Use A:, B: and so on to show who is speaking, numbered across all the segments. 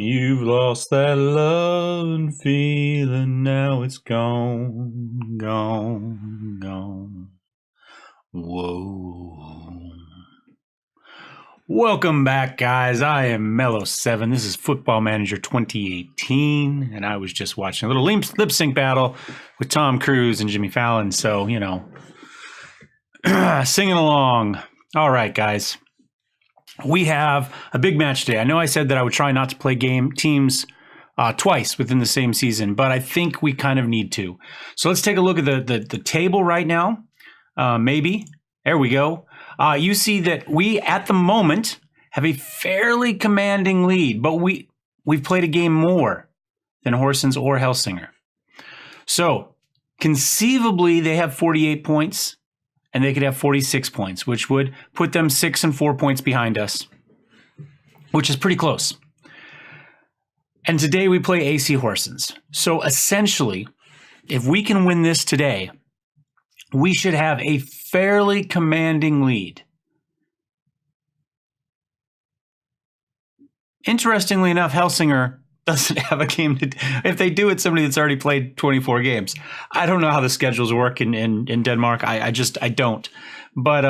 A: You've lost that love and feeling, now it's gone, gone, gone. Whoa. Welcome back, guys. I am Mellowseven. This is Football Manager 2018, and I was just watching a little lip sync battle with Tom Cruise and Jimmy Fallon, so, you know, singing along. All right, guys. We have a big match today. I know I said that I would try not to play teams twice within the same season, but I think we kind of need to. So let's take a look at the table right now. Maybe. There we go. You see that we, at the moment, have a fairly commanding lead, but we've played a game more than Horsens or Helsinger. So conceivably, they have 48 points. And they could have 46 points, which would put them 6 and 4 points behind us, which is pretty close. And today we play AC Horsens. So essentially, if we can win this today, we should have a fairly commanding lead. Interestingly enough, Helsinger doesn't have a game to. If they do, it's somebody that's already played 24 games. I don't know how the schedules work in Denmark. I don't. But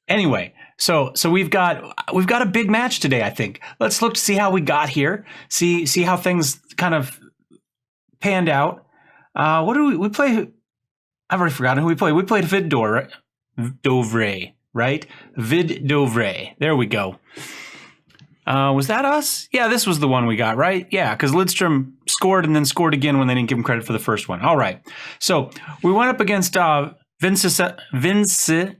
A: anyway, so we've got a big match today. I think. Let's look to see how we got here. See how things kind of panned out. What do we play? I've already forgotten who we played. We played Vid Dovre, right? Vid Dovre. There we go. Was that us? Yeah, this was the one we got, right? Yeah, because Lidstrom scored and then scored again when they didn't give him credit for the first one. All right. So we went up against Vend Seisel.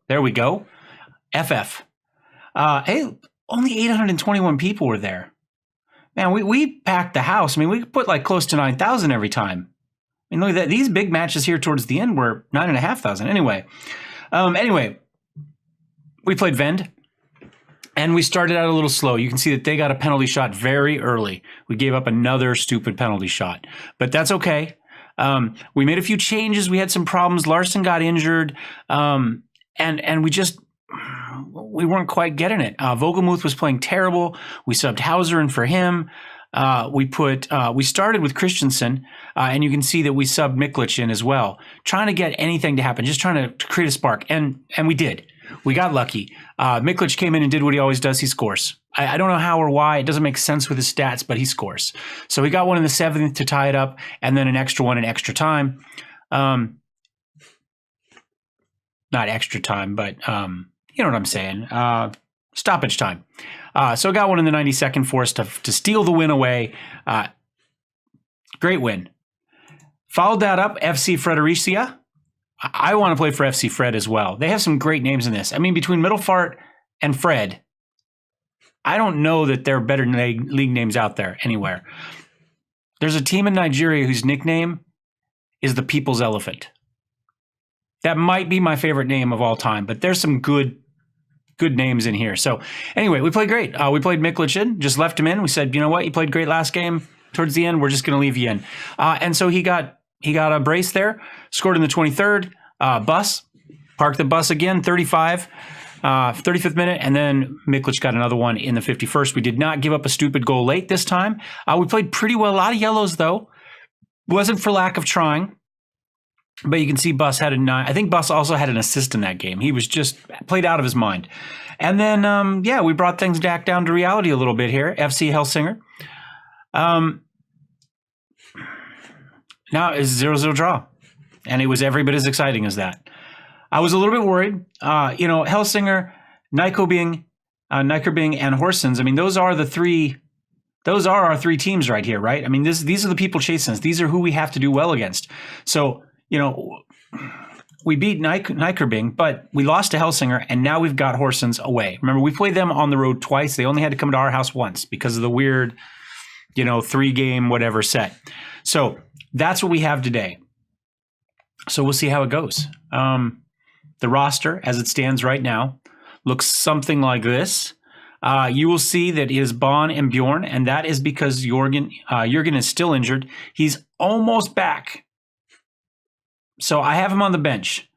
A: There we go. FF. Hey, only 821 people were there. Man, we packed the house. I mean, we put like close to 9,000 every time. I mean, look at that. These big matches here towards the end were 9,500. Anyway. We played Vend, and we started out a little slow. You can see that they got a penalty shot very early. We gave up another stupid penalty shot, but that's okay. We made a few changes. We had some problems. Larson got injured, and we weren't quite getting it. Vogelmuth was playing terrible. We subbed Hauser in for him. We started with Christensen, and you can see that we subbed Miklic in as well, trying to get anything to happen, just trying to create a spark, and we did. We got lucky. Miklic came in and did what he always does. He scores. I don't know how or why. It doesn't make sense with his stats, but he scores. So he got one in the 7th to tie it up, and then an extra one in extra time. Not extra time, but you know what I'm saying. Stoppage time. So got one in the 92nd for us to steal the win away. Great win. Followed that up, FC Fredericia. I want to play for FC Fred as well. They have some great names in this. I mean, between Middelfart and Fred, I don't know that there are better league names out there anywhere. There's a team in Nigeria whose nickname is the People's Elephant. That might be my favorite name of all time, but there's some good names in here. So anyway, we played great. We played Miklic in, just left him in. We said, you know what? You played great last game. Towards the end, we're just going to leave you in. And so he got a brace there, scored in the 23rd, parked the bus again, 35th minute, and then Miklic got another one in the 51st. We did not give up a stupid goal late this time. We played pretty well. A lot of yellows, though. Wasn't for lack of trying, but you can see Bus had a 9. I think Bus also had an assist in that game. He was just played out of his mind. And then, we brought things back down to reality a little bit here. FC Helsinger. Now it's 0-0 draw, and it was every bit as exciting as that. I was a little bit worried. Helsinger, Nykøbing, and Horsens. I mean, those are our three teams right here, right? I mean, these are the people chasing us. These are who we have to do well against. So, we beat Nykøbing, but we lost to Helsinger, and now we've got Horsens away. Remember, we played them on the road twice. They only had to come to our house once because of the weird, 3-game whatever set. So that's what we have today. So we'll see how it goes. The roster, as it stands right now, looks something like this. You will see that it is Bon and Bjorn, and that is because Jürgen is still injured. He's almost back. So I have him on the bench.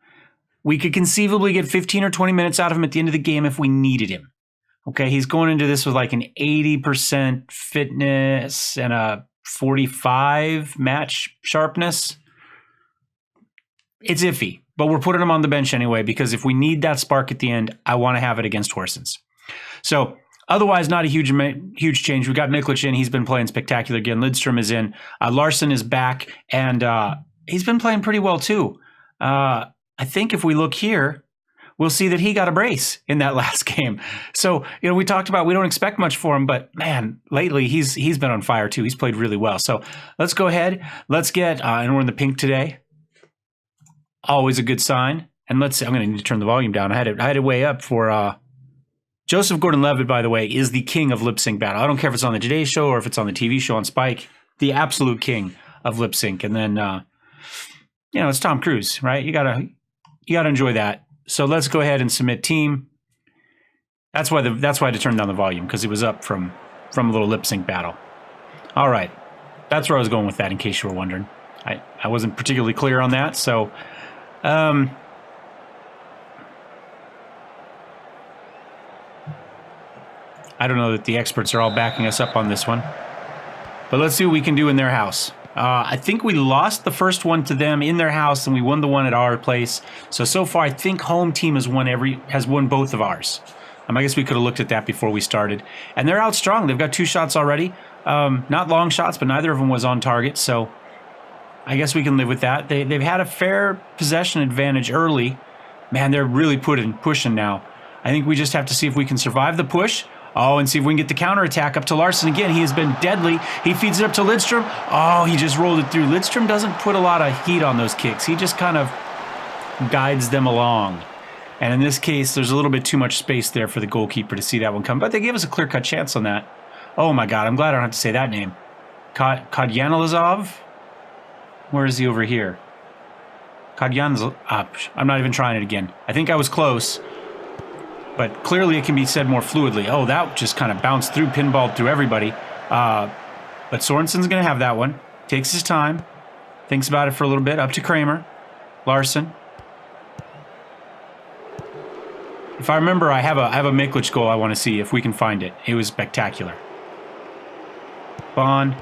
A: We could conceivably get 15 or 20 minutes out of him at the end of the game if we needed him. Okay, he's going into this with like an 80% fitness and a 45 match sharpness. It's iffy, but we're putting him on the bench anyway because if we need that spark at the end, I want to have it against Horsens. So otherwise, not a huge change. We got Miklic in. He's been playing spectacular again. Lidstrom is in. Larson is back, and he's been playing pretty well too. I think if we look here, we'll see that he got a brace in that last game. So, we talked about we don't expect much for him, but man, lately he's been on fire too. He's played really well. So let's go ahead. Let's get, and we're in the pink today. Always a good sign. And I'm going to need to turn the volume down. I had it way up for Joseph Gordon-Levitt, by the way, is the king of lip sync battle. I don't care if it's on the Today Show or if it's on the TV show on Spike. The absolute king of lip sync. And then, it's Tom Cruise, right? You gotta enjoy that. So let's go ahead and submit team. That's why I had to turn down the volume because it was up from a little lip sync battle. All right, that's where I was going with that. In case you were wondering, I wasn't particularly clear on that. So, I don't know that the experts are all backing us up on this one, but let's see what we can do in their house. I think we lost the first one to them in their house, and we won the one at our place. So far, I think home team has won both of ours. I guess we could have looked at that before we started. And they're out strong. They've got 2 shots already. Not long shots, but neither of them was on target. So I guess we can live with that. They've had a fair possession advantage early. Man, they're really pushing now. I think we just have to see if we can survive the push. Oh, and see if we can get the counterattack up to Larson again. He has been deadly. He feeds it up to Lidstrom. Oh, he just rolled it through. Lidstrom doesn't put a lot of heat on those kicks. He just kind of guides them along. And in this case, there's a little bit too much space there for the goalkeeper to see that one come. But they gave us a clear-cut chance on that. Oh, my God. I'm glad I don't have to say that name. Kodyanilazov? Where is he over here? Kodyanilazov. I'm not even trying it again. I think I was close. But clearly it can be said more fluidly. Oh, that just kind of bounced through, pinballed through everybody. But Sorensen's going to have that one. Takes his time. Thinks about it for a little bit. Up to Kramer. Larson. If I remember, I have a Miklic goal I want to see if we can find it. It was spectacular. Bond.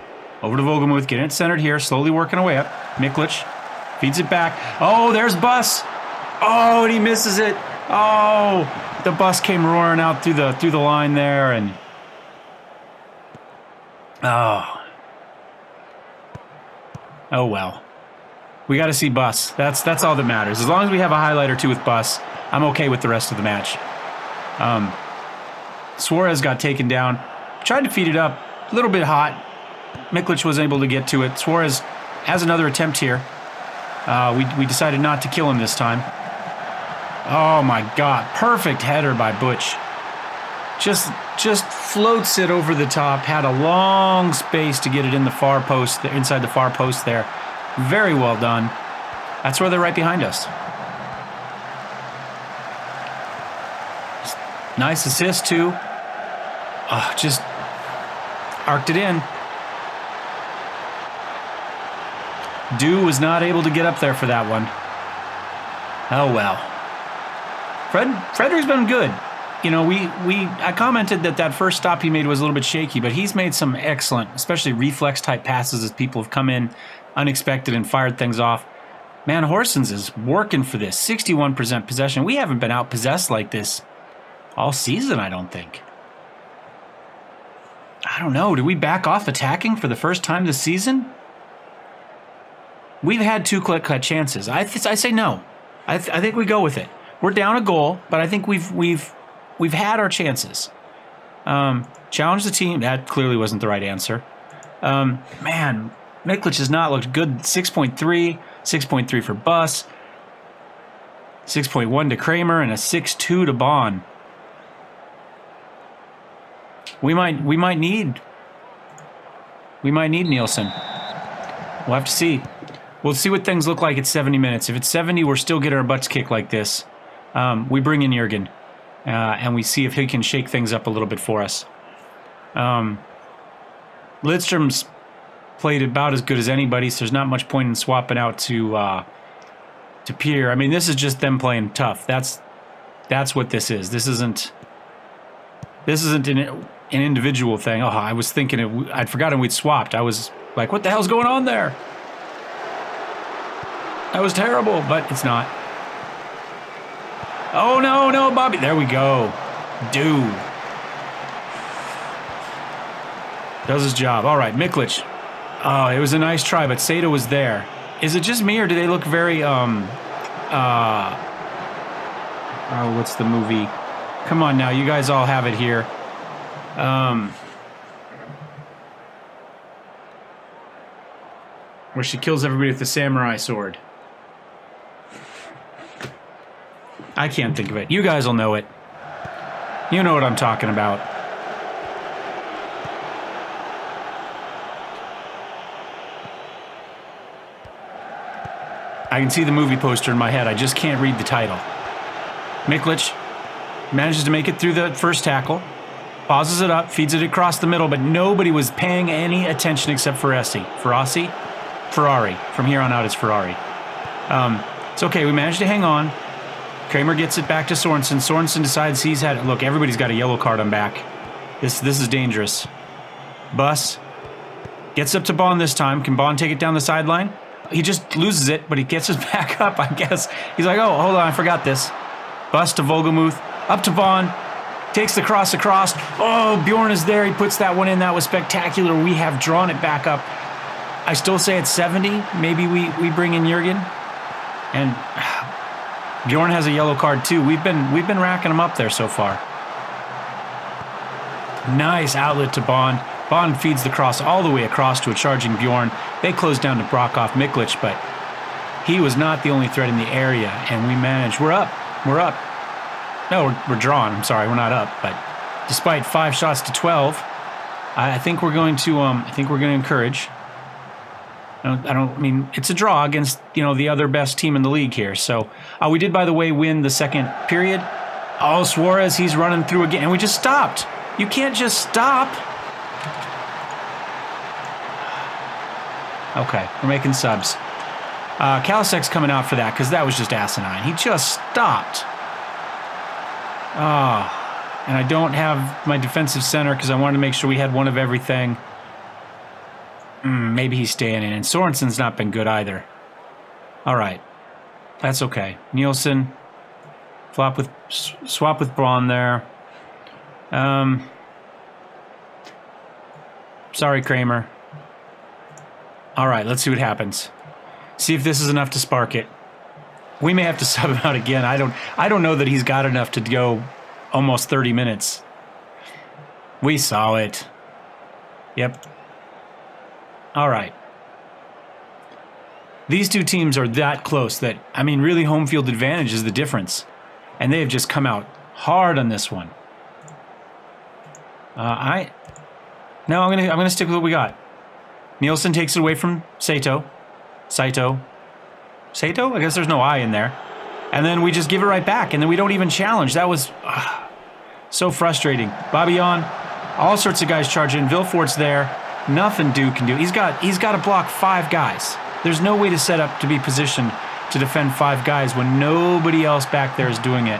A: Over to Vogelmuth. Getting it centered here. Slowly working our way up. Miklic. Feeds it back. Oh, there's Bus. Oh, and he misses it. Oh, the bus came roaring out through the line there, and oh well. We got to see Bus. That's all that matters. As long as we have a highlight or two with Bus, I'm okay with the rest of the match. Suarez got taken down. Tried to feed it up, a little bit hot. Miklic was able to get to it. Suarez has another attempt here. We decided not to kill him this time. Oh my God, perfect header by Butch. Just floats it over the top, had a long space to get it in the far post, inside the far post there. Very well done. That's where they're right behind us. Nice assist too. Oh, just arced it in. Dew was not able to get up there for that one. Oh well. Frederick's been good. I commented that first stop he made was a little bit shaky, but he's made some excellent, especially reflex-type passes as people have come in unexpected and fired things off. Man, Horsens is working for this. 61% possession. We haven't been out-possessed like this all season, I don't think. I don't know. Did we back off attacking for the first time this season? We've had 2 cut chances. I say no. I think we go with it. We're down a goal, but I think we've had our chances. Challenge the team. That clearly wasn't the right answer. Man, Miklic has not looked good. 6.3, 6.3 for Bus, 6.1 to Kramer, and a 6.2 to Bond. We might need Nielsen. We'll have to see. We'll see what things look like at 70 minutes. If it's 70, we're still getting our butts kicked like this. We bring in Jurgen, and we see if he can shake things up a little bit for us. Lidstrom's played about as good as anybody, so there's not much point in swapping out to Pierre. I mean, this is just them playing tough. That's what this is. This isn't This isn't an individual thing. Oh, I was thinking I'd forgotten we'd swapped. I was like, what the hell's going on there? That was terrible, but it's not. Oh, no, Bobby. There we go. Dude. Does his job. All right, Miklic. Oh, it was a nice try, but Sato was there. Is it just me, or do they look very, what's the movie? Come on now, you guys all have it here. Where she kills everybody with the samurai sword. I can't think of it. You guys will know it. You know what I'm talking about. I can see the movie poster in my head. I just can't read the title. Miklic manages to make it through the first tackle. Pauses it up, feeds it across the middle, but nobody was paying any attention except for Essie. Ferrari. From here on out, it's Ferrari. It's okay. We managed to hang on. Kramer gets it back to Sorensen. Sorensen decides he's had... Look, everybody's got a yellow card on back. This is dangerous. Bus gets up to Bond this time. Can Bond take it down the sideline? He just loses it, but he gets it back up, I guess. He's like, oh, hold on, I forgot this. Bus to Volgamuth. Up to Bond. Takes the cross across. Oh, Bjorn is there. He puts that one in. That was spectacular. We have drawn it back up. I still say it's 70. Maybe we bring in Jurgen. And Bjorn has a yellow card too. We've been racking them up there so far. Nice outlet to Bond. Bond feeds the cross all the way across to a charging Bjorn. They close down to Brockhoff Miklic, but he was not the only threat in the area, and we managed. We're up. No, we're drawn. I'm sorry, we're not up. But despite 5 shots to 12, I think we're going to. Encourage. I mean, it's a draw against the other best team in the league here. So we did, by the way, win the second period. Oh, Suarez, he's running through again, and we just stopped. You can't just stop. Okay, we're making subs. Kalisek's coming out for that because that was just asinine. He just stopped. And I don't have my defensive center because I wanted to make sure we had one of everything. Maybe he's staying in. And Sorensen's not been good either. All right. That's okay. Nielsen. Swap with Braun there. Sorry, Kramer. All right, let's see what happens. See if this is enough to spark it. We may have to sub him out again. I don't know that he's got enough to go almost 30 minutes. We saw it. Yep. All right. These two teams are that close that, I mean, really home field advantage is the difference. And they have just come out hard on this one. I'm gonna stick with what we got. Nielsen takes it away from Sato. Saito? I guess there's no I in there. And then we just give it right back, and then we don't even challenge. That was so frustrating. Babian, all sorts of guys charge in. Vilfort's there. Nothing Duke can do. He's got to block 5 guys. There's no way to set up to be positioned to defend 5 guys when nobody else back there is doing it.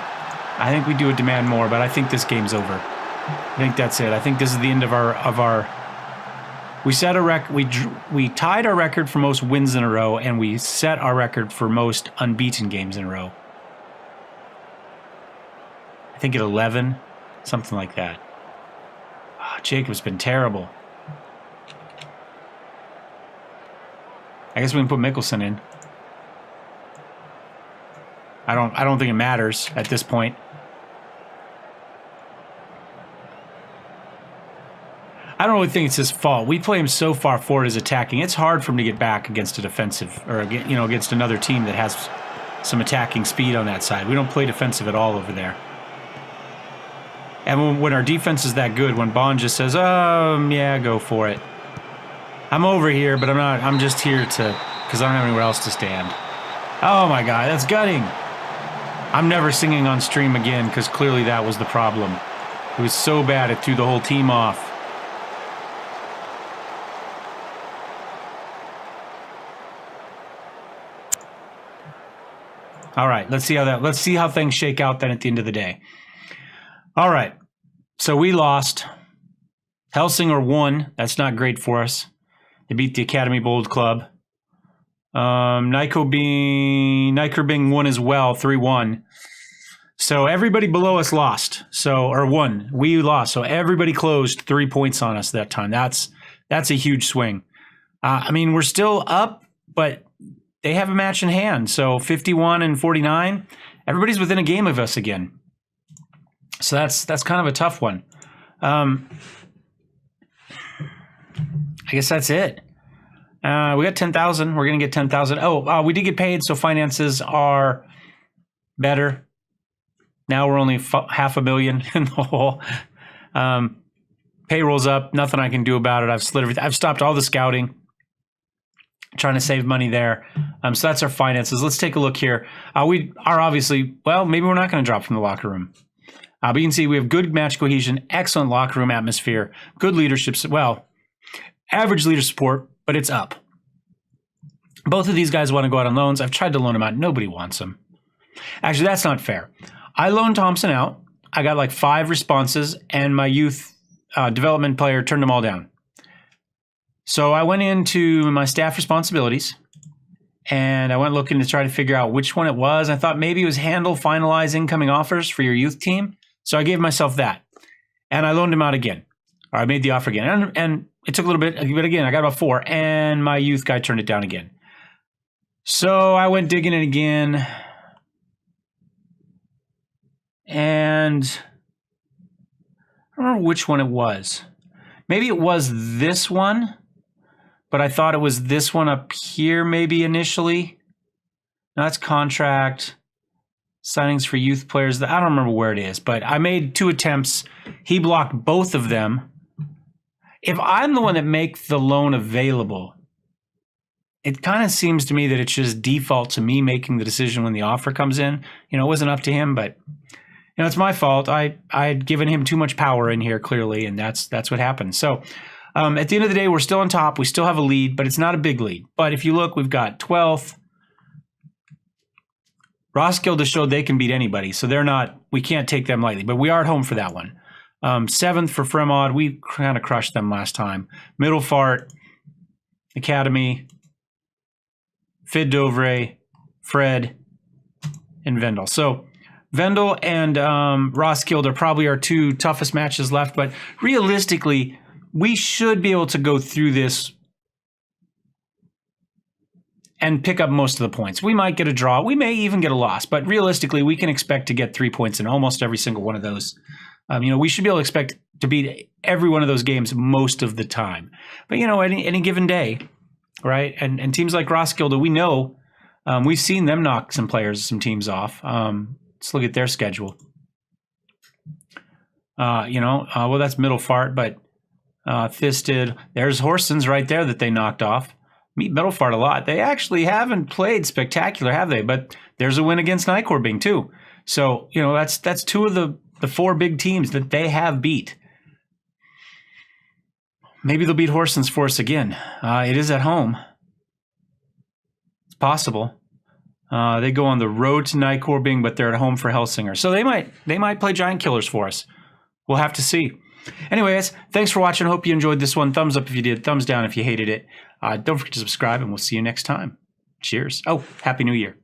A: I think we do a demand more, but I think this game's over. I think that's it. I think this is the end of our. We set a we tied our record for most wins in a row, and we set our record for most unbeaten games in a row. I think at 11, something like that. Jacob's been terrible. I guess we can put Mikkelsen in. I don't think it matters at this point. I don't really think it's his fault. We play him so far forward as attacking. It's hard for him to get back against a defensive or against another team that has some attacking speed on that side. We don't play defensive at all over there. And when our defense is that good, when Bond just says, yeah, go for it. I'm over here, but I'm not. I'm just here because I don't have anywhere else to stand. Oh my God, that's gutting. I'm never singing on stream again because clearly that was the problem. It was so bad it threw the whole team off. All right, let's see how things shake out then at the end of the day. All right, So we lost. Helsinger won. That's not great for us. They beat the Academy Bold Club. Nyköping won as well, 3-1. So everybody below us lost. Or won. We lost. So everybody closed 3 points on us that time. That's a huge swing. I mean, we're still up, but they have a match in hand. So 51 and 49. Everybody's within a game of us again. So that's kind of a tough one. I guess that's it. We got 10,000. We're going to get 10,000. Oh, we did get paid, so finances are better. Now we're only $500,000 in the hole. Payroll's up. Nothing I can do about it. I've slid everything. I've stopped all the scouting. Trying to save money there. So that's our finances. Let's take a look here. We are obviously, well, maybe we're not going to drop from the locker room. But you can see we have good match cohesion, excellent locker room atmosphere, good leadership. Well, average leader support, but it's up. Both of these guys want to go out on loans. I've tried to loan them out. Nobody wants them. Actually, that's not fair. I loaned Thompson out. I got like 5 responses, and my youth development player turned them all down. So I went into my staff responsibilities, and I went looking to try to figure out which one it was. I thought maybe it was handle, finalize incoming offers for your youth team. So I gave myself that, and I loaned him out again. Or I made the offer again, and it took a little bit, but again, I got about 4, and my youth guy turned it down again. So I went digging it again, and I don't remember which one it was. Maybe it was this one, but I thought it was this one up here maybe initially. No, that's contract. Signings for youth players. I don't remember where it is, but I made 2 attempts. He blocked both of them. If I'm the one that makes the loan available, it kind of seems to me that it's just default to me making the decision when the offer comes in. You know, it wasn't up to him, but you know, it's my fault. I had given him too much power in here clearly, and that's what happened. So at the end of the day, we're still on top. We still have a lead, but it's not a big lead. But if you look, we've got 12th. Roskilde showed they can beat anybody, so we can't take them lightly, but we are at home for that one. 7th for Fremad, we kind of crushed them last time. Middelfart, Academy, Fid Dovre, Fred, and Vendel. So Vendel and Roskilde are probably our 2 toughest matches left, but realistically, we should be able to go through this and pick up most of the points. We might get a draw. We may even get a loss, but realistically, we can expect to get 3 points in almost every single one of those. We should be able to expect to beat every one of those games most of the time. But, any given day, right? And teams like Roskilde, we know, we've seen them knock some players, some teams off. Let's look at their schedule. Well, that's Middelfart, but Thisted. There's Horsens right there that they knocked off. Meet Middelfart a lot. They actually haven't played spectacular, have they? But there's a win against Nyköping too. So, that's 2 of the 4 big teams that they have beat. Maybe they'll beat Horsens for us again. It is at home. It's possible. They go on the road to Nyköping, but they're at home for Helsinger. So they might play giant killers for us. We'll have to see. Anyways, thanks for watching. Hope you enjoyed this one. Thumbs up if you did. Thumbs down if you hated it. Don't forget to subscribe, and we'll see you next time. Cheers. Oh, Happy New Year.